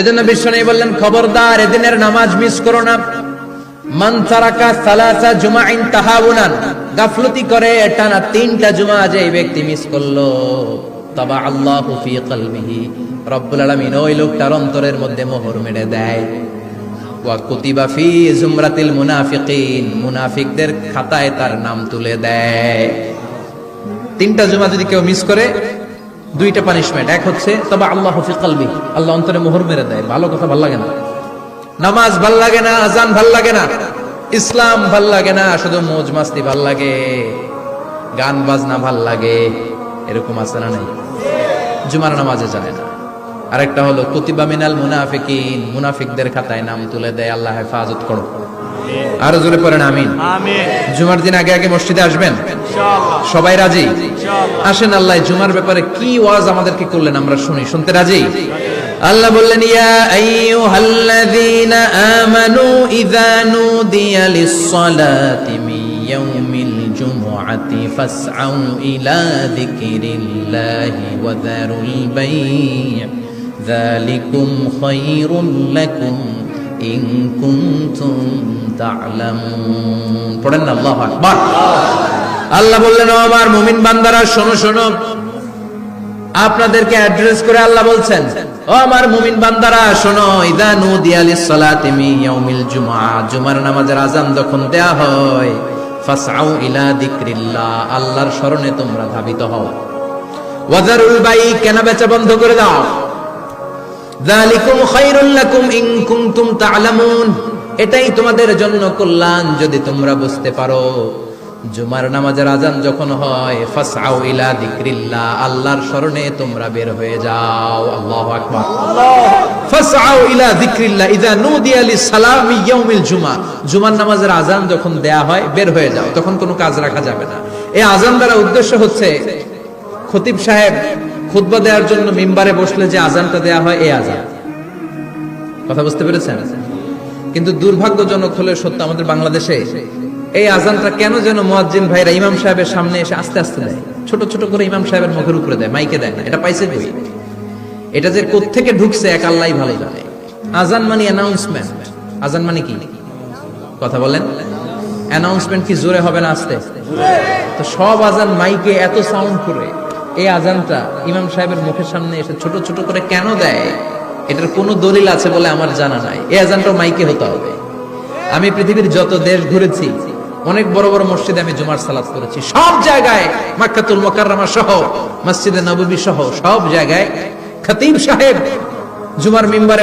এজন্য বিশ্বনবী বললেন, খবরদার এদিনের নামাজ মিস করো না। মান তারাকা সালাসা জুমাইন তাহাউনান, গাফলতি করে টানা 3টা জুমা যে ব্যক্তি মিস করলো, তাবা আল্লাহু ফি কলবিহি, রব্বুল আলামিন ওই লোকটার অন্তরের মধ্যে মোহর মেরে দেয়। ওয়া কুতিবা ফি জুমরাতিল মুনাফিকিন, মুনাফিকদের খাতায় তার নাম তুলে দেয়। 3টা জুমা যদি কেউ মিস করে, 2টা পানিশমেন্ট। এক হচ্ছে তবা আল্লাহু ফি কলবি, আল্লাহ অন্তরে মোহর মেরে দেয়। ভালো কথা ভাল লাগে না, নামাজ ভাল লাগে না, আজান ভাল লাগে না, ইসলাম ভাল লাগে না, শুধু মৌজ মাস্তি ভাল লাগে, গান বাজনা ভাল লাগে, এরকম আছে না নাই? জুমার নামাজে যায় না। আরেকটা হলো কুতিবা মিনাল মুনাফিকিন, মুনাফিকদের খাতায় নাম তুলে দেয়। আল্লাহ হেফাজত করো। আরো জোরে পড়েন আমিন। জুমার দিন আগে আগে মসজিদে আসবেন ইনশাআল্লাহ। সবাই রাজি? ইনশাআল্লাহ। আসেন, আল্লাহ জুমার ব্যাপারে কি ওয়াজ আমাদেরকে করলেন আমরা শুনি। শুনতে রাজি? আল্লাহ বললেন, ইয়া আইয়ুহাল্লাযীনা আমানু ইযা নুদিয়া লিস-সালাতি মিন ইয়াউমিল জুমআতি ফাসআউ ইলা যিকরিল্লাহি ওয়া যারুল বাই', যালিকুম খায়রুল লাকুম ইন কুনতুম তা'লামুন। পড়েন না আল্লাহু আকবার। আল্লাহ বললেন, ও আমার মুমিন বান্দারা শোনো শোনো। আপনাদেরকে অ্যাড্রেস করে আল্লাহ বলছেন, ও আমার মুমিন বান্দারা শোনো, ইযা নুদিয়া লিস-সালাতি মিন ইয়াউমিল জুমআ, জুমার নামাজের আযান যখন দেয়া হয়, ফাসআউ ইলা যিকরিল্লাহ, আল্লাহর স্মরণে তোমরা ধাবিত হও। ওয়া যারুল বাই', কেনা বেচা বন্ধ করে দাও। যালিকুম খায়রুল লাকুম ইন কুনতুম তা'লামুন, এটাই তোমাদের জন্য কল্যাণ যদি তোমরা বুঝতে পারো। জুমার নামাজের আযান যখন হয়, ফাসআউ ইলা যিকরিল্লাহ, আল্লাহর স্মরণে তোমরা বের হয়ে যাও। আল্লাহু আকবার। ফাসআউ ইলা যিকরিল্লাহ ইযা নুদিয়া লিস-সালামি ইয়াউমিল জুমআ, জুমার নামাজের আযান যখন দেয়া হয় বের হয়ে যাও, তখন কোনো কাজ রাখা যাবে না। এই আযান দ্বারা উদ্দেশ্য হচ্ছে খতিব সাহেব খুতবা দেওয়ার জন্য মিম্বারে বসলে যে আযানটা দেয়া হয়, এই আযান। কথা বুঝতে পেরেছেন? কিন্তু দুর্ভাগ্যজনক হলে সত্য, আমাদের বাংলাদেশে এই আযানটা কেন যেন মুয়াজ্জিন ভাইরা ইমাম সাহেবের সামনে এসে আস্তে আস্তে দেয়, ছোট ছোট করে ইমাম সাহেবের মুখের উপরে দেয়, মাইকে দেয় না। এটা পাইছে কই? এটা যে কোত্থেকে ঢুকছে এক আল্লাহই ভালো জানে। আযান মানে অ্যানাউন্সমেন্ট। আযান মানে কি? কথা বলেন। অ্যানাউন্সমেন্ট কি জোরে হবে না আস্তে? তো সব আযান মাইকে এত সাউন্ড করে, এই আযানটা ইমাম সাহেবের মুখের সামনে এসে ছোট ছোট করে কেন দেয়? এটার কোনো দলিল আছে বলে আমার জানা নাই। এই আযানটাও মাইকে হতে হবে। আমি পৃথিবীর যত দেশ ঘুরেছি, অনেক বড় বড় মসজিদে আমি জুমার সালাত করেছি, সব জায়গায় মক্কাতুল মুকাররমা সহ মসজিদে নববী সহ সব জায়গায় খতিব সাহেব জুমার মিম্বারে